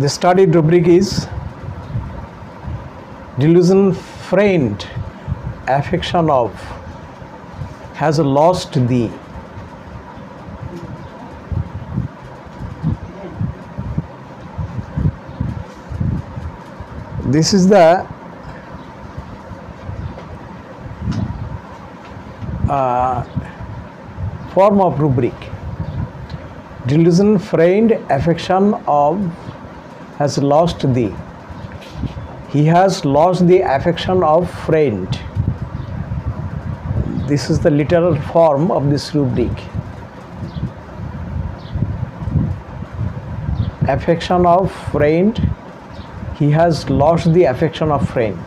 The studied rubric is delusion friend affection of has lost thee. This is the form of rubric. Delusion friend affection of has lost thee. He has lost the affection of friend. This is the literal form of this rubric. Affection of friend. He has lost the affection of friend.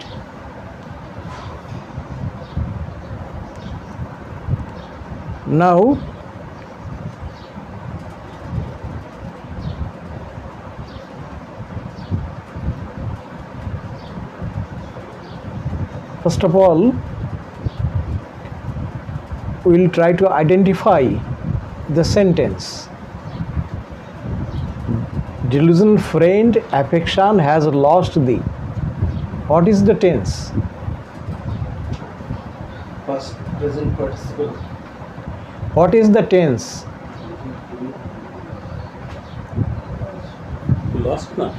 Now, first of all, we will try to identify the sentence. Delusion friend affection has lost thee. What is the tense? Past present participle. What is the tense? Lost na?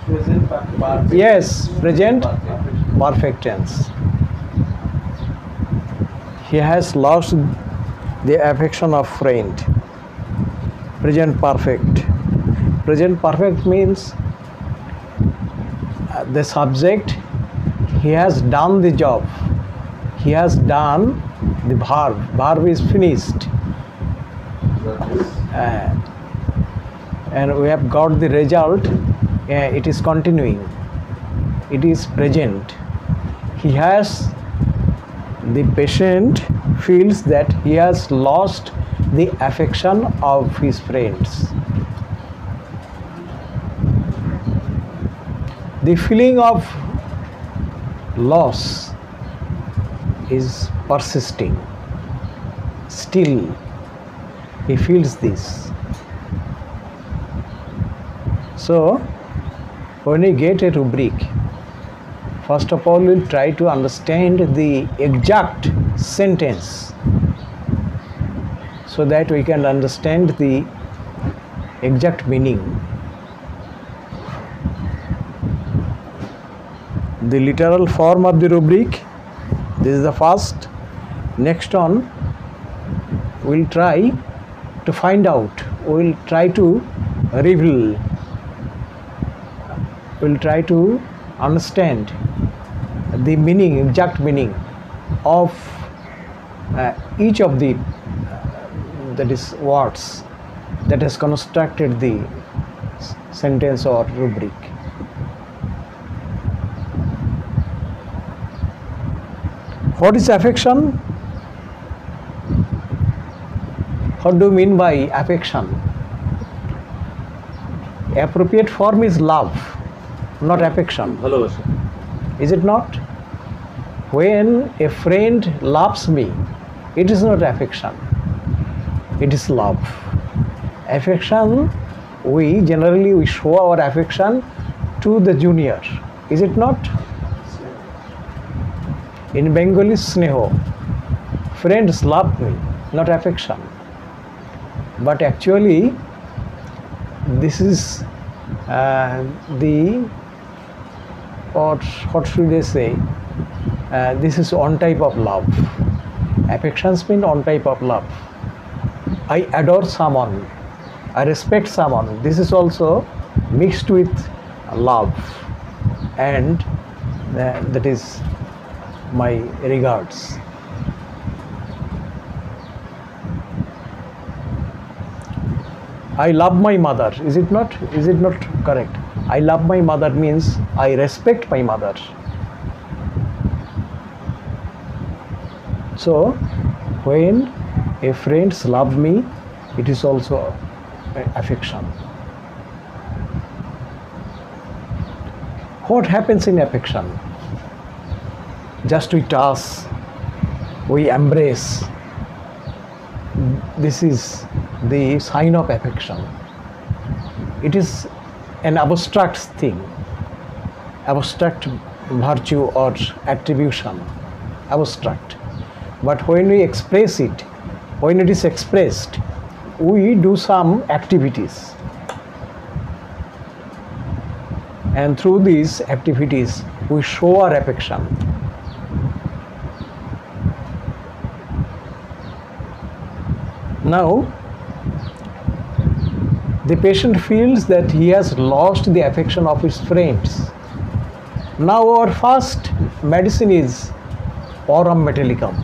Present perfect. Yes, present perfect tense. He has lost the affection of friend. Present perfect. Present perfect means the subject, he has done the job. He has done the verb. Verb is finished. And we have got the result. It is continuing. It is present. He has, the patient feels that he has lost the affection of his friends. The feeling of loss is persisting. Still, he feels this. So, when we get a rubric, first of all, we'll try to understand the exact sentence so that we can understand the exact meaning. The literal form of the rubric, this is the first. Next on, we'll try to find out, we'll try to reveal, we'll try to understand the meaning, exact meaning of each of the that is words that has constructed the sentence or rubric. What is affection? What do you mean by affection? Appropriate form is love, not affection. ভালোবাসা. Is it not? When a friend loves me, it is not affection, it is love. Affection, we generally show our affection to the junior, is it not? In Bengali, sneho, friends love me, not affection. But actually, this is what should I say? This is one type of love. Affections mean one type of love. I adore someone, I respect someone. This is also mixed with love, and that is my regards. I love my mother. Is it not correct? I love my mother means I respect my mother. So, when a friend loves me, it is also affection. What happens in affection? Just we touch, we embrace. This is the sign of affection. It is an abstract thing, abstract virtue or attribution, abstract. But when we express it, when it is expressed, we do some activities. And through these activities, we show our affection. Now, the patient feels that he has lost the affection of his friends. Now, our first medicine is aurum metallicum.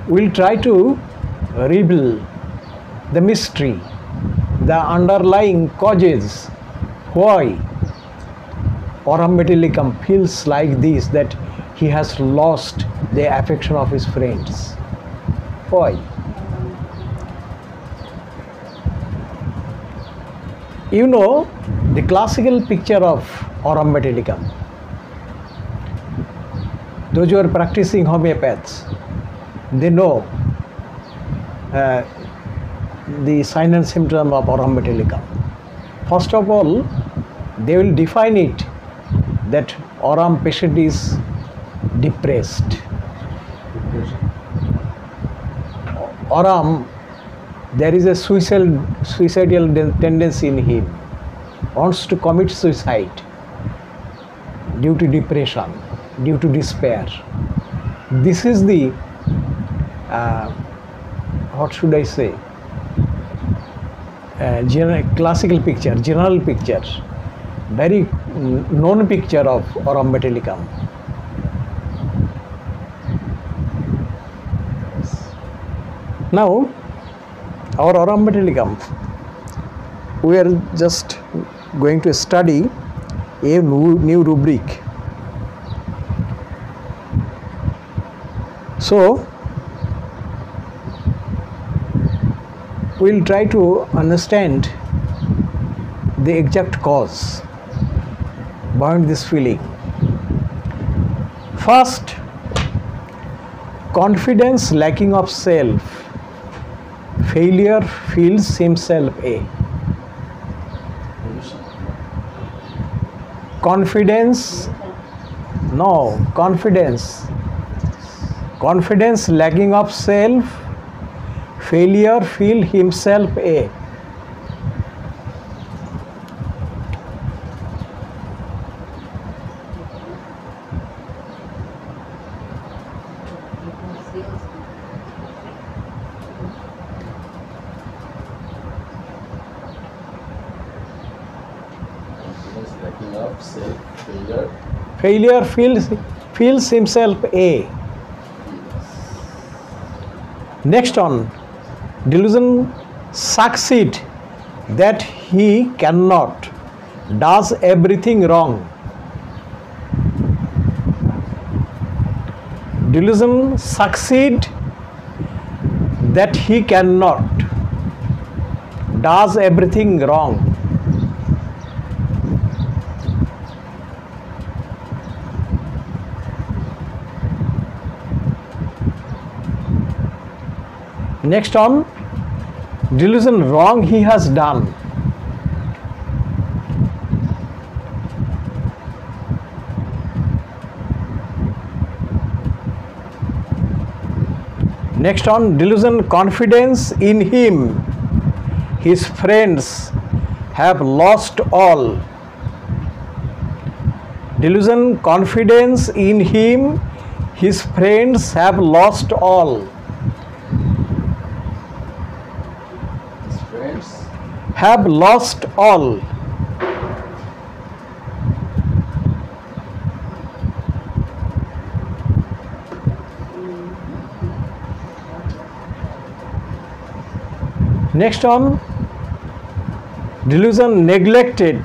We'll try to reveal the mystery, the underlying causes why aurum metallicum feels like this, that he has lost the affection of his friends. Why? You know the classical picture of aurum metallicum. Those who are practicing homeopaths, they know the sign and symptom of aurum metallicum. First of all, they will define it that aurum patient is depressed. Aurum, there is a suicidal tendency in him, wants to commit suicide due to depression, due to despair. This is the what should I say, classical picture, general picture, very known picture of aurum metallicum. Now, our aurum metallicum, we are just going to study a new rubric. So, we'll try to understand the exact cause behind this feeling. First, confidence lacking of self. Failure feels himself a. Confidence lacking of self, failure feel himself a. Lacking of self, Failure feels himself a. Next on, delusion succeed that he cannot, does everything wrong. Delusion succeed that he cannot, does everything wrong. Next on, delusion wrong he has done. Next on, delusion confidence in him, his friends have lost all. Delusion confidence in him, his friends have lost all. Have lost all. Next on, delusion neglected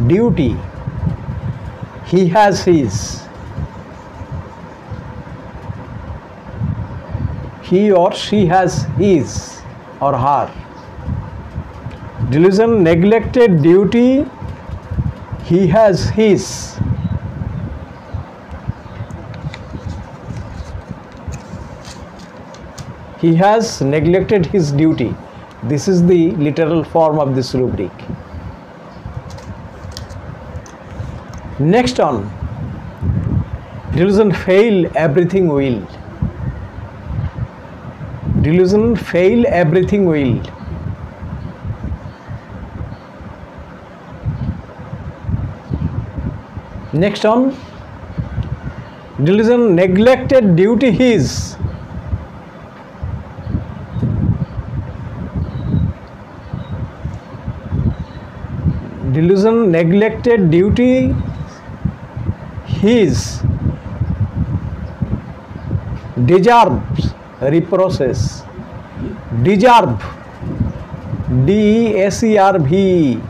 duty, he has his. He or she has his or her. Delusion neglected duty, he has his. He has neglected his duty. This is the literal form of this rubric. Next on, delusion fail, everything will. Delusion fail, everything will. Next on, delusion neglected duty his. Delusion neglected duty his deserves reproaches. Deserve, DESERVE,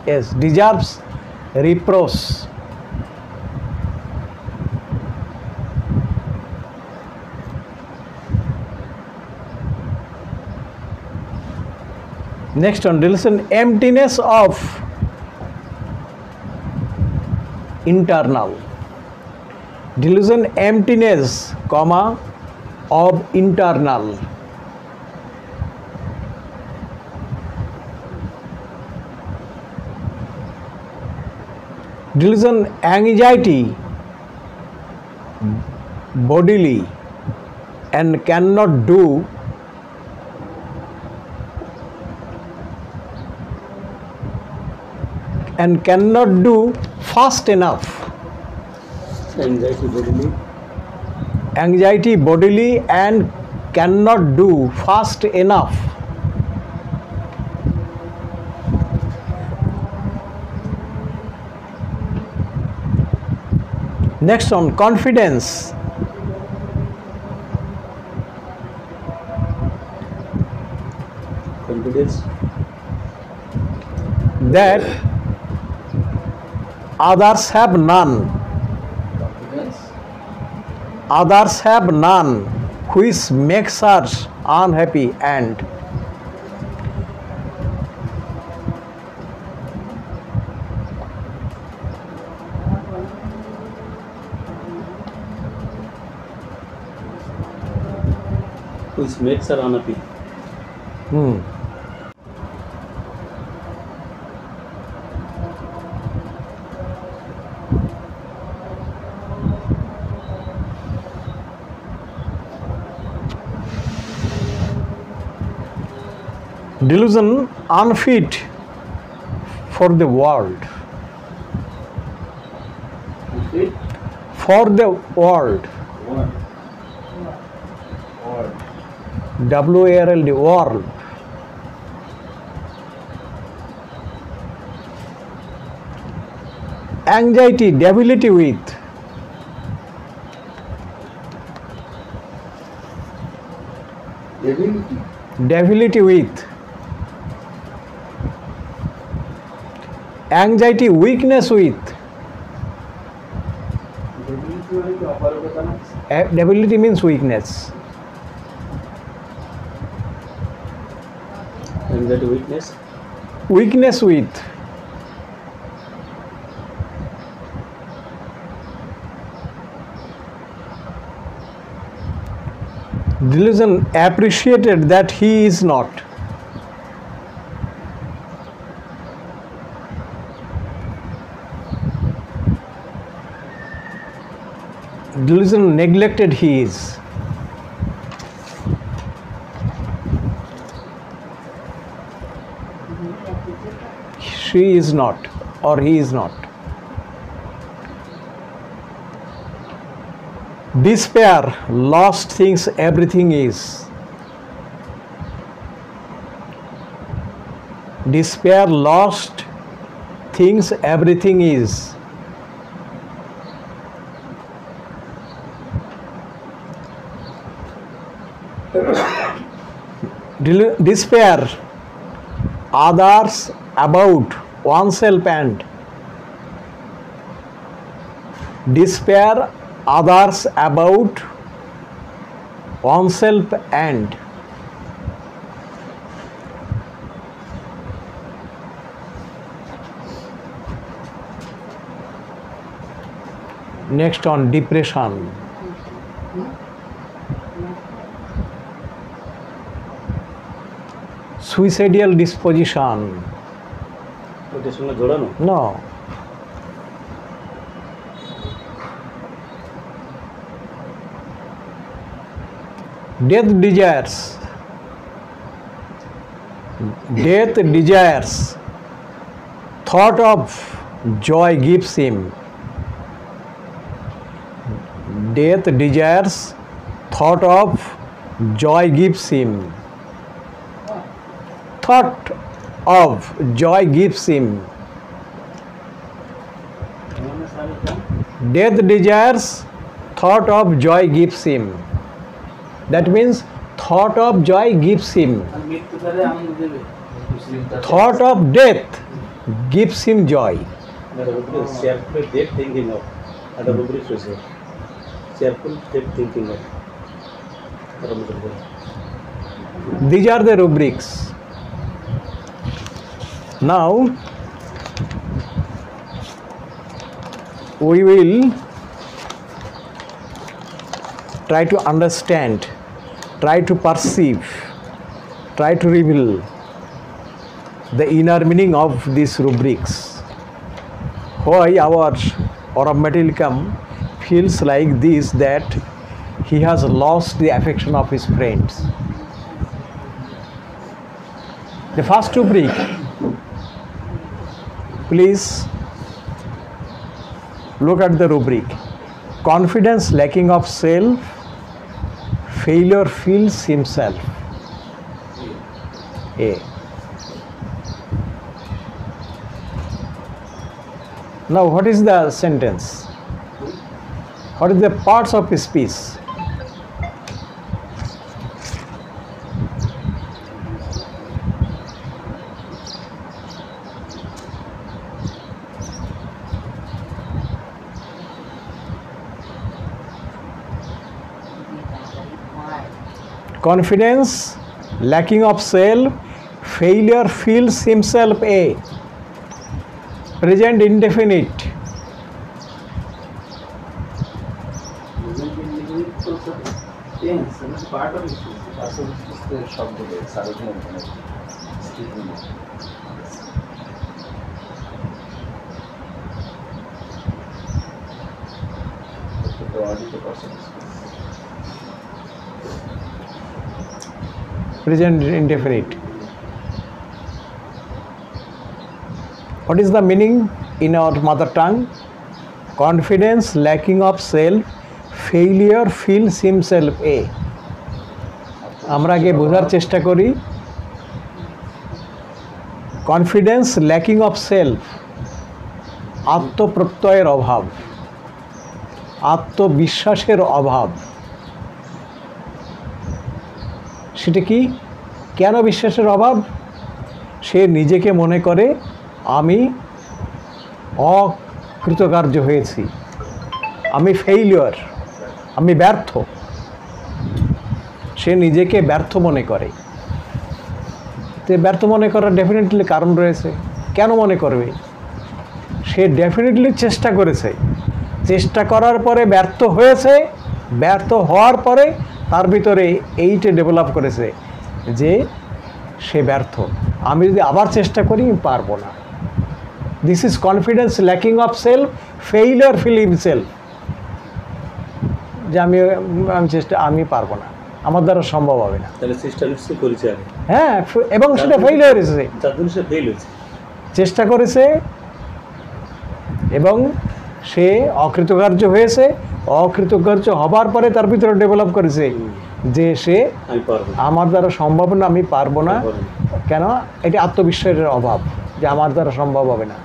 yes, deserves reproach. Next on, delusion emptiness of internal. Delusion emptiness, comma, of internal. Delusion anxiety, bodily, and cannot do fast enough. Anxiety bodily. Anxiety bodily and cannot do fast enough. Next on, confidence. Confidence. That others have none. Confidence. Others have none, which makes us unhappy and Which makes her unhappy. Delusion unfit for the world. Fit. For the world. Word. Word. WORLD, world. Anxiety, debility with. Ability. Debility with. Anxiety, weakness with. Ability মানে কি অপারগতা না? Debility means weakness. Anxiety weakness. Weakness with. Delusion appreciated that he is not. Delusion neglected he is. She is not, or he is not. Despair, lost things, everything is. Despair, lost things, everything is. Despair, others about oneself and. Despair, others about oneself and. Next on, depression. suicidal disposition. ওটার সঙ্গে জোড়ানো? No. Death desires. Death desires. Thought of joy gives him. Death desires. Thought of joy gives him. Thought of joy gives him. Death desires. Thought of joy gives him. That means thought of joy gives him. Thought of death gives him joy. Cheerful death thinking of. Ada rubric আছে. Cheerful death thinking of. These are the rubrics. Now we will try to understand, try to perceive, try to reveal the inner meaning of these rubrics. Why our Aurum Metallicum feels like this, that he has lost the affection of his friends. The first rubric, please look at the rubric. Confidence lacking of self, failure feels himself. A. Now what is the sentence? What is the parts of his speech? Confidence, lacking of self, failure feels himself. A. Present indefinite. Part of it. Present indefinite. What is the meaning in our mother tongue? Confidence, lacking of self, failure feels himself. A. আমরা আগে বোঝার চেষ্টা করি। Confidence, lacking of self, আত্মপ্রত্যয়ের অভাব, আত্মবিশ্বাসের অভাব। সেটা কি? কেন বিশ্বাসের অভাব? সে নিজেকে মনে করে আমি অকৃতকার্য হয়েছি, আমি ফেইলিওর, আমি ব্যর্থ। সে নিজেকে ব্যর্থ মনে করে। তো ব্যর্থ মনে করার ডেফিনেটলি কারণ রয়েছে। কেন মনে করবে? সে ডেফিনেটলি চেষ্টা করেছে, চেষ্টা করার পরে ব্যর্থ হয়েছে, ব্যর্থ হওয়ার পরে তার ভিতরে এইটা ডেভেলপ করেছে যে সে ব্যর্থ, আমি যদি আবার চেষ্টা করি আমি পারবো না। This is confidence lacking of self, failure feel himself, যে আমি পারবো না, আমার দ্বারা সম্ভব হবে না। তাহলে চেষ্টা নিশ্চয়ই করেছে আগে। হ্যাঁ, এবং সেটা ফেইল হয়েছে, যার জন্য সে ফেল হয়েছে। চেষ্টা করেছে এবং সে অকৃতকার্য হয়েছে। অকৃতকার্য হবার পরে তার ভিতরে ডেভেলপ করেছে যে সে আমার দ্বারা সম্ভব না, আমি পারবো না। কেন? এটি আত্মবিশ্বাসের অভাব, যে আমার দ্বারা সম্ভব হবে না।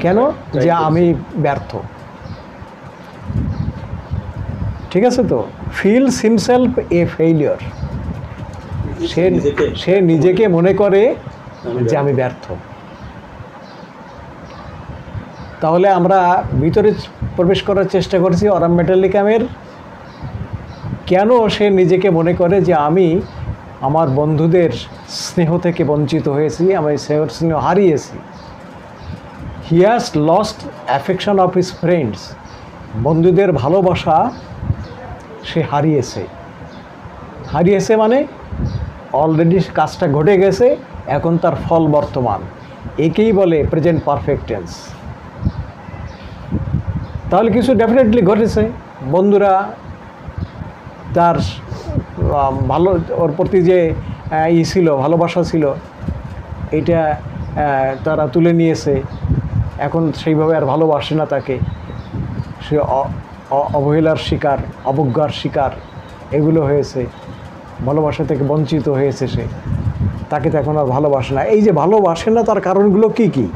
কেন? যে আমি ব্যর্থ। ঠিক আছে তো? ফিলস হিমসেলফ এ ফেইলিওর, সে নিজেকে মনে করে যে আমি ব্যর্থ। তাহলে আমরা ভিতরে প্রবেশ করার চেষ্টা করছি অরাম মেটালিকামের। কেন সে নিজেকে মনে করে যে আমি আমার বন্ধুদের স্নেহ থেকে বঞ্চিত হয়েছি, আমি স্নেহ হারিয়েছি। হি has lost affection of his friends, বন্ধুদের ভালোবাসা সে হারিয়েছে। হারিয়েছে মানে অলরেডি কাজটা ঘটে গেছে, এখন তার ফল বর্তমান, একেই বলে প্রেজেন্ট পারফেক্ট টেন্স। তাহলে কিছু ডেফিনেটলি ঘটেছে, বন্ধুরা তার ভালো, ওর প্রতি যে ছিল, ভালোবাসা ছিল, এটা তারা তুলে নিয়েছে, এখন সেইভাবে আর ভালোবাসে না তাকে, সে অবহেলার শিকার, অবজ্ঞার শিকার এগুলো হয়েছে, ভালোবাসা থেকে বঞ্চিত হয়েছে সে, তাকে তো এখন আর ভালোবাসে না। এই যে ভালোবাসে না তার কারণগুলো কি কি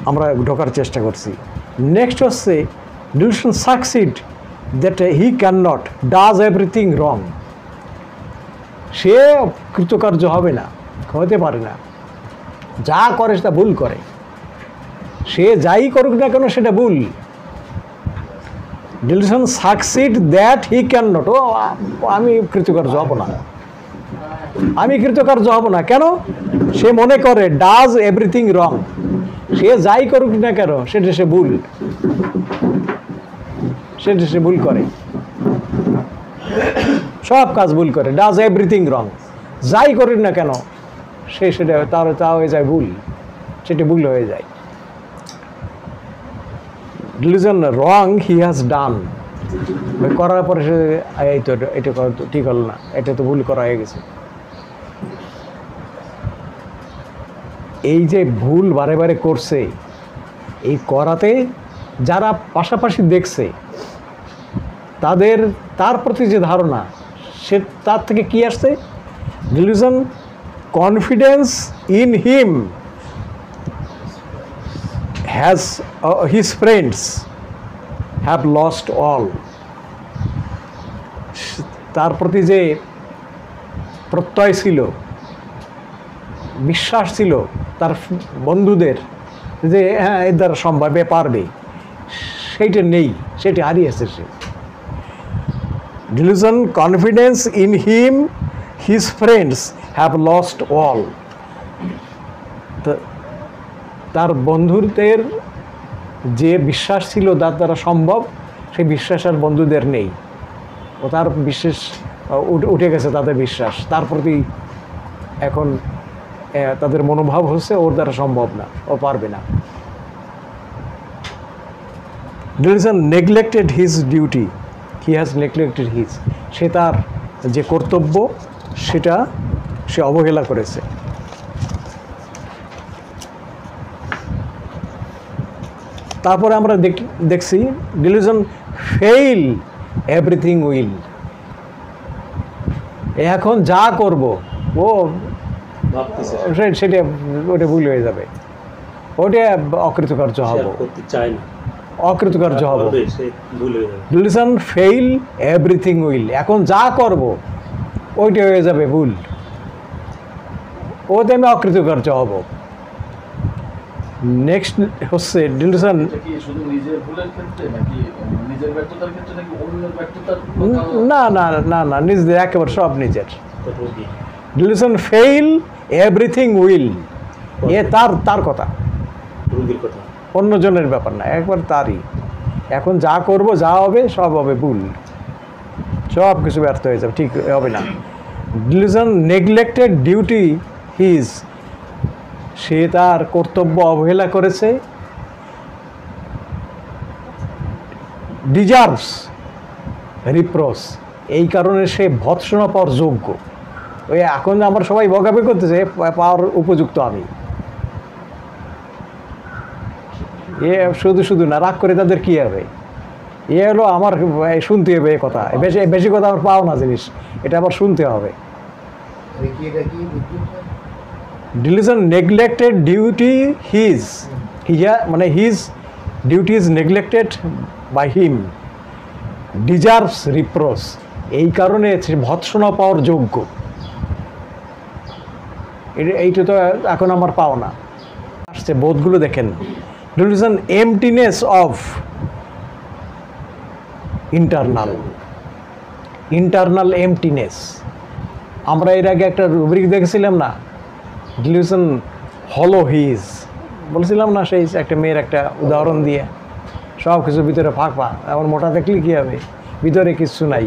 আমরা ঢোকার চেষ্টা করছি। নেক্সট হচ্ছে delusion succeed that he can not, does everything wrong. সে কৃতকার্য হবে না, হতে পারে না, যা করে সেটা ভুল করে, সে যাই করুক না কেন সেটা ভুল। Delusion succeed that he can not, ও আমি কৃতকার্য হব না, আমি কৃতকার্য হব না, কেন? সে মনে করে ডাজ এভরিথিং রং, সে যাই করুক না কেন সেটা সে ভুল, সেটা সে ভুল করে, সব কাজ ভুল করে, ডাজ এভরিথিং রং, যাই করুক না কেন সে সেটা তার তা হয়ে যায় ভুল, সেটা ভুল হয়ে যায়। Dilution wrong he has done, করার পরে সে এই তো এটা ঠিক হলো না, এটা তো ভুল করা হয়ে গেছে। এই যে ভুল বারে বারে করছে, এই করাতে যারা পাশাপাশি দেখছে তার প্রতি যে ধারণা, সে তার থেকে কি আসছে? Dilution confidence in him has his friends have lost all. তার প্রতি যে প্রত্যয় ছিল, বিশ্বাস ছিল তার বন্ধুদের যে হ্যাঁ এর দ্বারা সম্ভব, পারবে, সেইটা নেই, সেটা হারিয়েছে সে। Delusion confidence in him his friends have lost all. তার বন্ধুদের যে বিশ্বাস ছিল তার দ্বারা সম্ভব, সেই বিশ্বাস আর বন্ধুদের নেই, ও তার বিশ্বাস উঠে গেছে, তাদের বিশ্বাস তার প্রতি এখন তাদের মনোভাব হচ্ছে ওর দ্বারা সম্ভব না, ও পারবে না। Delusion neglected his duty, he has neglected his, সে তার যে কর্তব্য সেটা সে অবহেলা করেছে। তারপরে আমরা দেখছি ডিলুশন ফেইল এভরিথিং উইল, এখন যা করব ও সেটা ওটা ভুল হয়ে যাবে, ওটা অকৃতকার্য হব, অকৃতকার্য হব। ডিলুশন ফেইল এভরিথিং উইল, এখন যা করব ওইটা হয়ে যাবে ভুল, ওতে আমি অকৃতকার্য হব। নেক্সট হচ্ছে ডিলুশন, না না না না নিজেদের, একেবারে সব নিজের। ডিলুশন ফেইল এভরিথিং উইল, এ তার কথা, অন্যজনের ব্যাপার না, একবার তারই। এখন যা করব যা হবে সব হবে ভুল, সব কিছু ব্যর্থ হয়ে যাবে, ঠিক হবে না। ডিলুশন নেগলেক্টেড ডিউটি হিজ, সে তার কর্তব্য অবহেলা করেছে। ডিজার্ভস রিপ্রোস, এই কারণে সে ভৎসনা পাওয়ার যোগ্য। ওই এখন আমরা সবাই বকাবকি করতেছে পাওয়ার উপযুক্ত আমি, এ শুধু শুধু না, রাগ করে তাদের কী হবে, এ হলো আমার শুনতে হবে এ কথা, বেশি কথা আমার পাও না জিনিস, এটা আবার শুনতে হবে। ডিলুশন নেগলেক্টেড ডিউটি হিজ, মানে his duty is neglected by him, deserves reproach, এই কারণে ভৎসনা পাওয়ার যোগ্য। এইটা তো এখন আমার পাও না আসছে, বোধগুলো দেখেন। ডিলুশন এমটিনেস অফ ইন্টারনাল এমটিনেস, আমরা এর আগে একটা রুব্রিক দেখেছিলাম না, ডিলুশন হলো হিজ, বলছিলাম না, সেই একটা মেয়ের একটা উদাহরণ দিয়ে, সব কিছু ভিতরে ফাঁকা, এমন মোটা দেখলে কী হবে, ভিতরে কিচ্ছু নাই,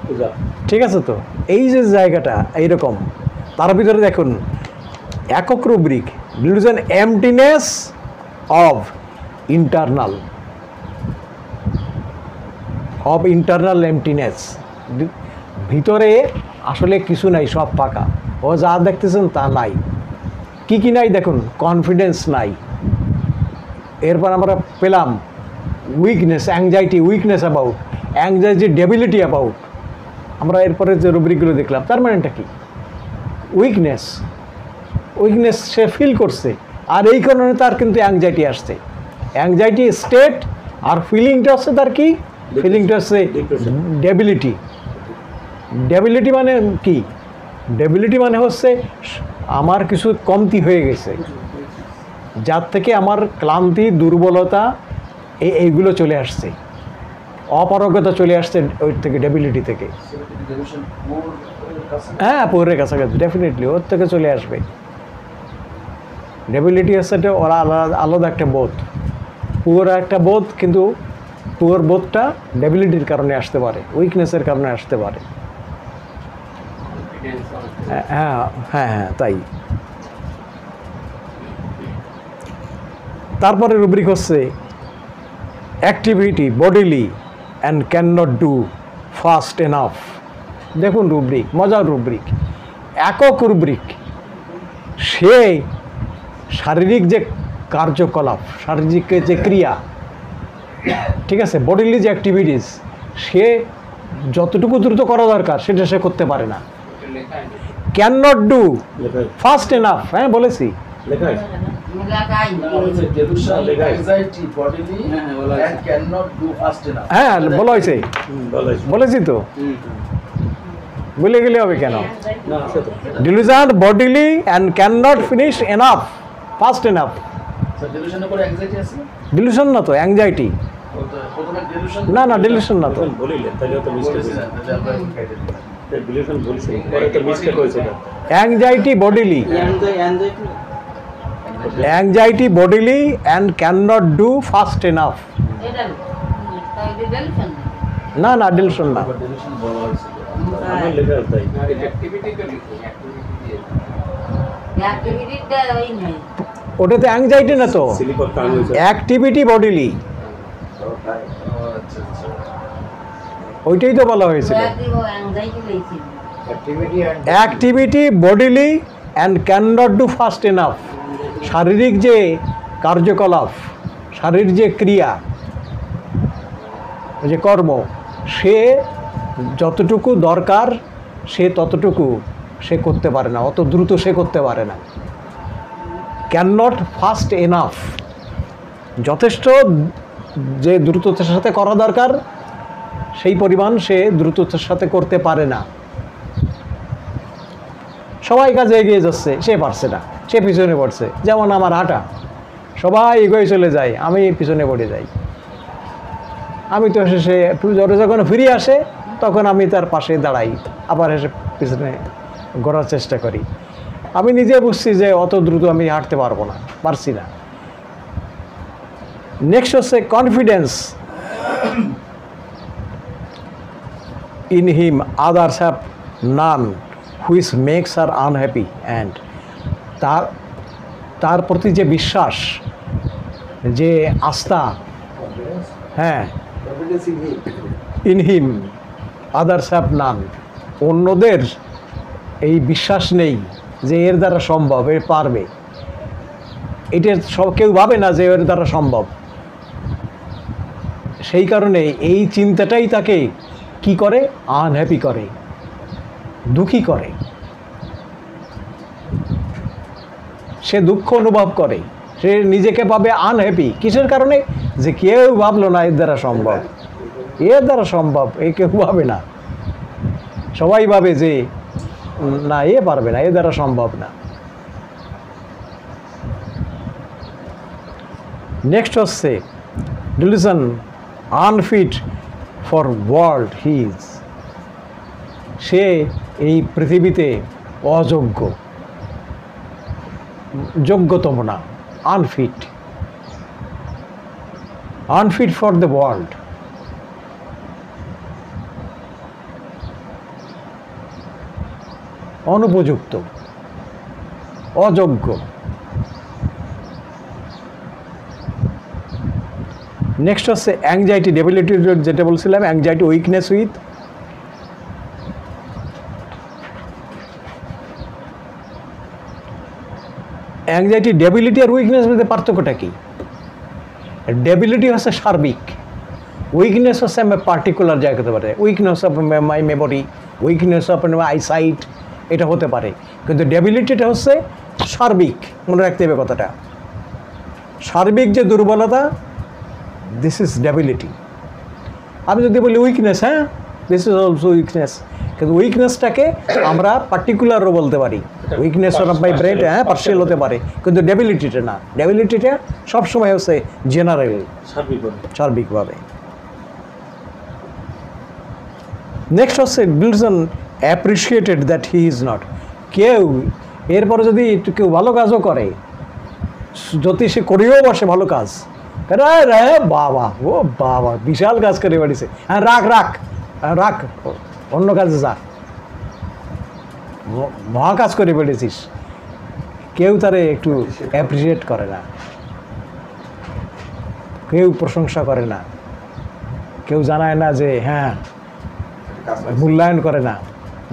পূজা ঠিক আছে তো, এই যে জায়গাটা এইরকম, তার ভিতরে দেখুন একক rubric, delusion emptiness of internal emptiness, ভিতরে আসলে কিছু নাই, সব ফাঁকা। ও যা দেখতেছেন তা নাই। কি কি নাই দেখুন, কনফিডেন্স নাই। এরপর আমরা পেলাম weakness, anxiety, weakness about, anxiety debility about. আমরা এরপরে যে রুব্রিকগুলো দেখলাম তার মানেটা কি, উইকনেস সে ফিল করছে, আর এই কারণে তার কিন্তু অ্যাংজাইটি আসছে। অ্যাংজাইটি স্টেট, আর ফিলিংটা হচ্ছে তার কি, ফিলিংটা হচ্ছে ডেবিলিটি মানে কি, ডেবিলিটি মানে হচ্ছে আমার কিছু কমতি হয়ে গেছে, যার থেকে আমার ক্লান্তি, দুর্বলতা এইগুলো চলে আসছে, অপারগতা চলে আসছে ওই থেকে, ডেবিলিটি থেকে। হ্যাঁ, পুরের কাছাকাছি ডেফিনেটলি ওর থেকে চলে আসবে। ডেবিলিটি হচ্ছে ওরা আলাদা একটা বোধ, পুয়ার একটা বোধ, কিন্তু পুয়ার বোধটা ডেবিলিটির কারণে আসতে পারে, উইকনেসের কারণে আসতে পারে। হ্যাঁ হ্যাঁ হ্যাঁ, তাই। তারপরে রুব্রিক হচ্ছে activity bodily and can not do fast enough. দেখুন রুব্রিক, মজার রুব্রিক, একক রুব্রিক। সে শারীরিক যে কার্যকলাপ, শারীরিক যে ক্রিয়া, ঠিক আছে, বডিলি যে অ্যাক্টিভিটিস, সে যতটুকু দ্রুত করা দরকার সেটা সে করতে পারে না। Can not do fast enough, হ্যাঁ বলেছি, হ্যাঁ বলা হয়েছে, বলেছি তো, ভুলে গেলে হবে কেন? Dilution bodily and can not finish enough, fast enough. Dilution না তো, অ্যাংজাইটি। না না, ডিলুশন না তো। Anxiety bodily, anxiety bodily and can not do fast enough. না না, ডিলুশন না। ওটাতে অ্যাংজাইটি না তো, অ্যাক্টিভিটি বডিলি, ওইটাই তো বলা হয়েছিল। Activity bodily and can not do fast enough, শারীরিক যে কার্যকলাপ, শারীরিক যে ক্রিয়া, যে কর্ম, সে যতটুকু দরকার সে ততটুকু সে করতে পারে না, অত দ্রুত সে করতে পারে না। ক্যান নট ফাস্ট এনাফ, যথেষ্ট যে দ্রুততার সাথে করা দরকার সেই পরিমাণ সে দ্রুততার সাথে করতে পারে না। সবাই কাজে এগিয়ে যাচ্ছে, সে পারছে না, সে পিছনে পড়ছে। যেমন আমার হাঁটা, সবাই এগিয়ে চলে যায়, আমি পিছনে পড়ে যাই। আমি তো শেষে যখন ফিরে আসে তখন আমি তার পাশে দাঁড়াই, আবার এসে পিছনে ঘোরার চেষ্টা করি। আমি নিজে বুঝছি যে অত দ্রুত আমি হাঁটতে পারবো না, পারছি না। নেক্সট হচ্ছে confidence in him others have none which makes our unhappy, and তার প্রতি যে বিশ্বাস, যে আস্থা, হ্যাঁ, in him others have none, অন্যদের এই বিশ্বাস নেই যে এর দ্বারা সম্ভব, এর পারবে, এটা সব কেউ ভাবে না যে এর দ্বারা সম্ভব। সেই কারণে এই চিন্তাটাই তাকে কি করে, আনহ্যাপি করে, দুঃখী করে। সে দুঃখ অনুভব করে, সে নিজেকে পাবে আনহ্যাপি। কিসের কারণে? যে কেউ ভাবলো না এর দ্বারা সম্ভব, এর দ্বারা সম্ভব, এ কেউ ভাবে না। সবাই ভাবে যে না, এ পারবে না, এর দ্বারা সম্ভব না। নেক্সট হচ্ছে delusion unfit for world he is, সে এই পৃথিবীতে অযোগ্য, যোগ্যতম না, unfit, unfit for the world. অনুপযুক্ত, অযোগ্য। নেক্সট হচ্ছে অ্যাংজাইটি ডেবিলিটি, যেটা বলছিলাম, anxiety weakness with anxiety debility আর উইকনেস মধ্যে পার্থক্যটা কি? ডেবিলিটি হচ্ছে সার্বিক, উইকনেস হচ্ছে পার্টিকুলার জায়গা হতে পারে, weakness of my memory, weakness of eyesight, এটা হতে পারে। কিন্তু ডেবিলিটিটা হচ্ছে সার্বিক, মনে রাখতে হবে কথাটা। সার্বিক যে দুর্বলতা, দিস ইজ ডেবিলিটি। আমি যদি বলি উইকনেস, হ্যাঁ দিস ইজ অলসো উইকনেস, কিন্তু উইকনেসটাকে আমরা পার্টিকুলারও বলতে পারি, উইকনেস অফ মাই ব্রেন, হ্যাঁ পার্সিয়াল হতে পারে, কিন্তু ডেবিলিটিটা না। ডেবিলিটিটা সবসময় হচ্ছে জেনারেল, সার্বিকভাবে। নেক্সট হচ্ছে dilution appreciated that he is not. কেউ এরপরে যদি কেউ ভালো কাজও করে, যদি সে করেও বসে ভালো কাজ, রে বাবা, ও বাবা বিশাল কাজ করে বাড়িছে, হ্যাঁ রাখ রাখ রাখ, অন্য কাজে যা, মহা কাজ করে বেড়েছিস, কেউ তারে একটু অ্যাপ্রিসিয়েট করে না, কেউ প্রশংসা করে না, কেউ জানায় না যে হ্যাঁ, মূল্যায়ন করে না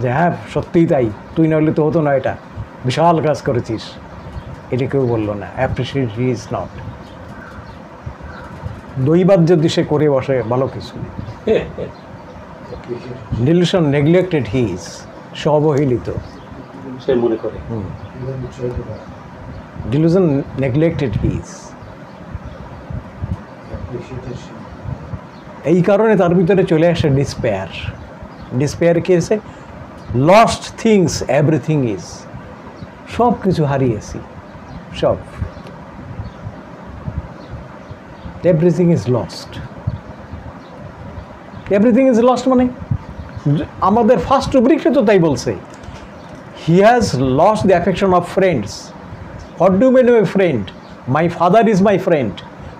যে হ্যাঁ সত্যিই তাই, তুই না হলে তো হতো না, এটা বিশাল কাজ করেছিস, এটা কেউ বললো না। Appreciate he is not. দৈবাত যদি সে করে বসে ভালো কিছু, ডিলুশন নেগলেক্টেড হি ইজ, সে অবহেলিত, সে মনে করে। Delusion neglected he is. এই কারণে তার ভিতরে চলে আসে ডিসপেয়ার। ডিসপেয়ার কি আছে? লস্ট থিংস এভরিথিং ইজ, সব কিছু হারিয়েছি, সব, everything is lost. Everything is lost মানে আমাদের ফার্স্ট রুব্রিকে তো তাই বলছে, he has lost the affection of friends. What do mean by friend? My father is my friend,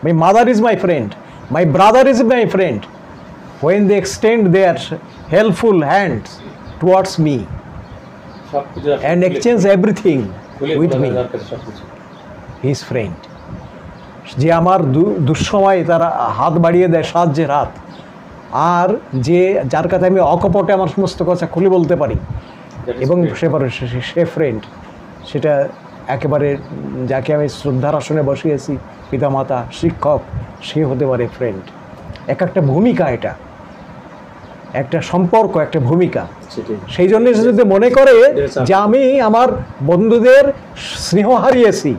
my mother is my friend, my brother is my friend, when they extend their helpful hands towards me and exchange everything with me, his friend. যে আমার দুঃসময় তারা হাত বাড়িয়ে দেয়, সাহায্যের হাত, আর যে যার কাছে আমি অকপটে আমার সমস্ত কথা খুলে বলতে পারি, এবং সে ফ্রেন্ড, সেটা একেবারে যাকে আমি শ্রদ্ধার আসনে বসিয়েছি, পিতামাতা, শিক্ষক, সে হতে পারে ফ্রেন্ড। এক একটা ভূমিকা, এটা একটা সম্পর্ক, একটা ভূমিকা। সেই জন্য সে যদি মনে করে যে আমি আমার বন্ধুদের স্নেহ হারিয়েছি,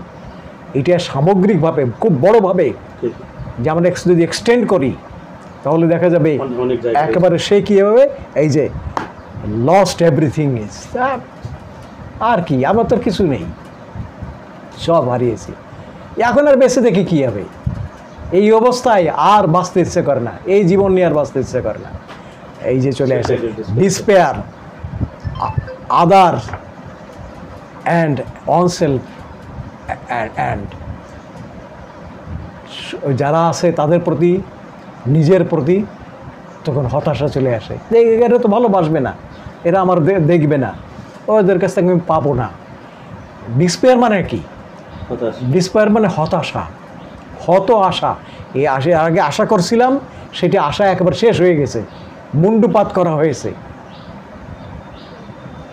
এটা সামগ্রিকভাবে খুব বড়োভাবে যে আমরা যদি এক্সটেন্ড করি, তাহলে দেখা যাবে একেবারে সে কী হবে, এই যে লস্ট এভরিথিং ইজ, আর কি, আমার তো কিছু নেই, সব হারিয়েছি, এখন আর বেঁচে দেখে কী হবে। এই অবস্থায় আর বাঁচতে ইচ্ছে করে না, এই জীবন নিয়ে আর বাঁচতে ইচ্ছে করে না। এই যে চলে আসে ডিসপেয়ার, আদার অ্যান্ড অনসেলফ, অ্যান্ড যারা আছে তাদের প্রতি, নিজের প্রতি তখন হতাশা চলে আসে, এরা তো ভালোবাসবে না, এরা আমার দেখবে না, ওদের কাছ থেকে আমি পাবো না। ডিসপেয়ার মানে কি? ডিসপেয়ার মানে হতাশা, হত আশা। এই আগে আশা করছিলাম, সেটি আশা একেবারে শেষ হয়ে গেছে, মুন্ডুপাত করা হয়েছে।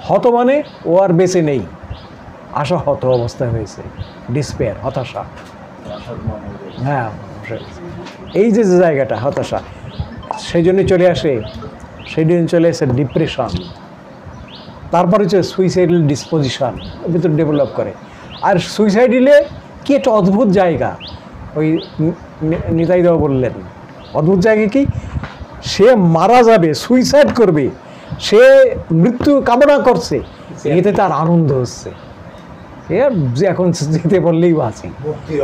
হত মানে ও আর বেঁচে নেই, আশা হত অবস্থায় হয়েছে, ডিসপেয়ার, হতাশা। হ্যাঁ, এই যে জায়গাটা হতাশা, সেই জন্য চলে আসে, সেই জন্য চলে আসে ডিপ্রেশন, তারপরে হচ্ছে সুইসাইডাল ডিসপোজিশন ভিতরে ডেভেলপ করে। আর সুইসাইডালে কি একটা অদ্ভুত জায়গা, ওই নিতাইদাও বললেন, অদ্ভুত জায়গা কি, সে মারা যাবে, সুইসাইড করবে, সে মৃত্যু কামনা করছে, এতে তার আনন্দ হচ্ছে, এখন যেতে বললেই বাঁচি।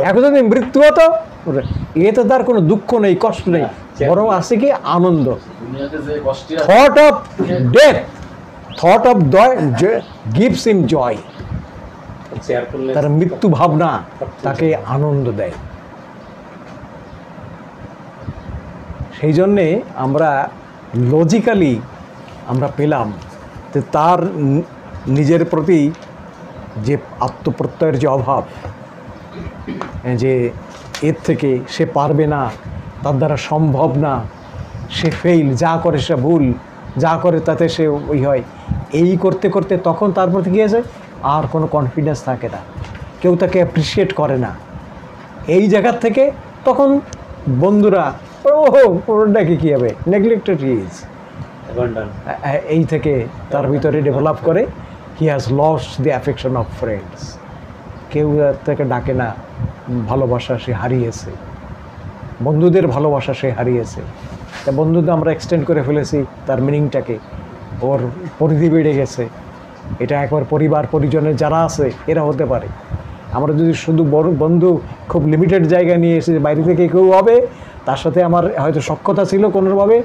এখন যদি মৃত্যু হতো, এতে তার কোনো দুঃখ নেই, কষ্ট নেই, বরং আছে কি আনন্দ। Thought of death, thought of gives him joy, তার মৃত্যু ভাবনা তাকে আনন্দ দেয়। সেই জন্যে আমরা লজিক্যালি আমরা পেলাম যে তার নিজের প্রতি যে আত্মপ্রত্যয়ের যে অভাব, যে এর থেকে সে পারবে না, তার দ্বারা সম্ভব না, সে ফেইল, যা করে সে ভুল, যা করে তাতে সে ওই হয়, এই করতে করতে তখন তার প্রতি কী আছে, আর কোনো কনফিডেন্স থাকে না, কেউ তাকে অ্যাপ্রিসিয়েট করে না। এই জায়গার থেকে তখন বন্ধুরা ওটাকে কী হবে, নেগলেক্টেড ইজ, এই থেকে তার ভিতরে ডেভেলপ করে হি has lost the affection of friends. কেউ তাকে ডাকে না, ভালোবাসা সে হারিয়েছে, বন্ধুদের ভালোবাসা সে হারিয়েছে। তা বন্ধুদের আমরা এক্সটেন্ড করে ফেলেছি তার মিনিংটাকে, ওর পরিধি বেড়ে গেছে। এটা একবার পরিবার পরিজনের যারা আছে এরা হতে পারে। আমরা যদি শুধু বড় বন্ধু খুব লিমিটেড জায়গা নিয়ে এসে বাইরে থেকে কেউ হবে, তার সাথে আমার হয়তো সখ্যতা ছিল কোনোভাবে,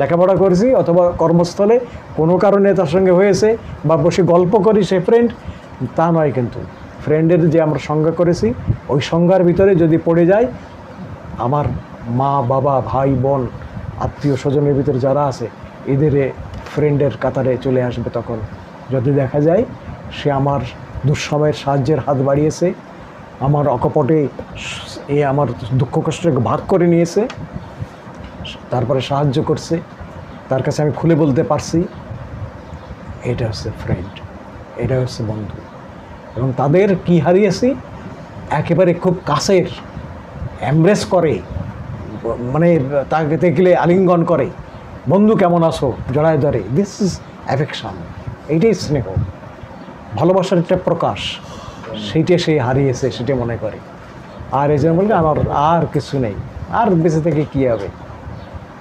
লেখাপড়া করেছি অথবা কর্মস্থলে কোনো কারণে তার সঙ্গে হয়েছে, বা বসে গল্প করি সে ফ্রেন্ড, তা নয়। কিন্তু ফ্রেন্ডের যে আমরা সংজ্ঞা করেছি ওই সংজ্ঞার ভিতরে যদি পড়ে যায়, আমার মা বাবা ভাই বোন আত্মীয় স্বজনের ভিতরে যারা আছে এদের ফ্রেন্ডের কাতারে চলে আসবে। তখন যদি দেখা যায় সে আমার দুঃসময়ের সাহায্যের হাত বাড়িয়েছে, আমার অকপটে আমার দুঃখ কষ্টকে ভাগ করে নিয়েছে, তারপরে সাহায্য করছে, তার কাছে আমি খুলে বলতে পারছি, এটা হচ্ছে ফ্রেন্ড, এটা হচ্ছে বন্ধু। এবং তাদের কি হারিয়েছি, একেবারে খুব কাছের, এমব্রেস করে, মানে তাকে দেখলে আলিঙ্গন করে, বন্ধু কেমন আছো জড়ায় ধরে, দিস ইজ অ্যাফেকশন, এইটাই স্নেহ, ভালোবাসার একটা প্রকাশ, সেইটা সে হারিয়েছে, সেটা মনে করে। আর এই জন্য বললে আমার আর কিছু নেই, আর বেঁচে থেকে কী হবে,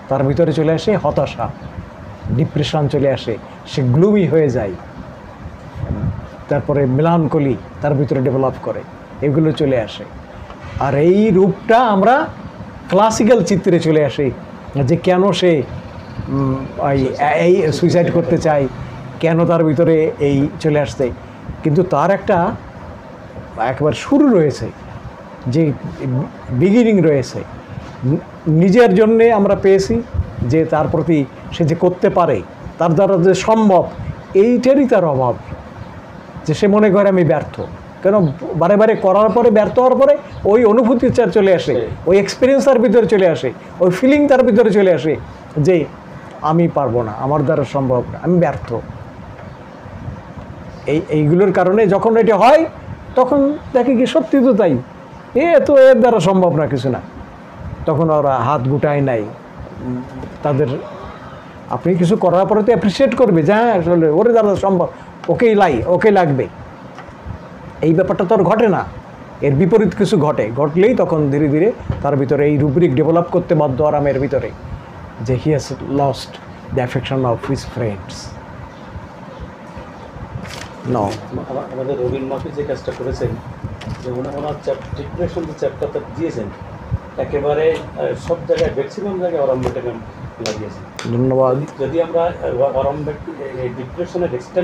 তার ভিতরে চলে আসে হতাশা, ডিপ্রেশন চলে আসে, সে গ্লুমি হয়ে যায়, তারপরে মেলানকলি তার ভিতরে ডেভেলপ করে, এগুলো চলে আসে। আর এই রূপটা আমরা ক্লাসিক্যাল চিত্রে চলে আসি, যে কেন সে এই সুইসাইড করতে চায়, কেন তার ভিতরে এই চলে আসছে। কিন্তু তার একটা একবার শুরু রয়েছে, যে বিগিনিং রয়েছে, নিজের জন্যে আমরা পেয়েছি, যে তার প্রতি সে যে করতে পারে, তার দ্বারা যে সম্ভব, এইটারই তার অভাব, যে সে মনে করে আমি ব্যর্থ। কেন বারে বারে করার পরে ব্যর্থ হওয়ার পরে ওই অনুভূতি তার চলে আসে, ওই এক্সপিরিয়েন্স তার ভিতরে চলে আসে, ওই ফিলিং তার ভিতরে চলে আসে যে আমি পারবো না, আমার দ্বারা সম্ভব না, আমি ব্যর্থ। এইগুলোর কারণে যখন এটা হয় তখন দেখে কি সত্যি তো তাই, তো এর দ্বারা সম্ভব না, কিছু না। তখন ওরা হাত গুটায় নাই তাদের। আপনি কিছু করার পরে তো অ্যাপ্রিসিয়েট করবে, যে হ্যাঁ আসলে ওরে দ্বারা সম্ভব, ওকে লাগবে। এই ব্যাপারটা তো আর ঘটে না, এর বিপরীত কিছু ঘটলেই তখন ধীরে ধীরে তার ভিতরে এই রুব্রিক ডেভেলপ করতে বাধ্য আরামের ভিতরে, যে হি has lost the affection of his friends. আমাদের রবীন্দ্র মাফি যে কাজটা করেছেন, যে ওনার ডিপ্রেশন যে চ্যাপ্টারটা দিয়েছেন, একেবারে সব জায়গায় ম্যাক্সিমাম জায়গায় অরম্বটাকে লাগিয়েছেন। ধন্যবাদ। যদি আমরা অরম্ব ডিপ্রেশনের এক্সটেন্ড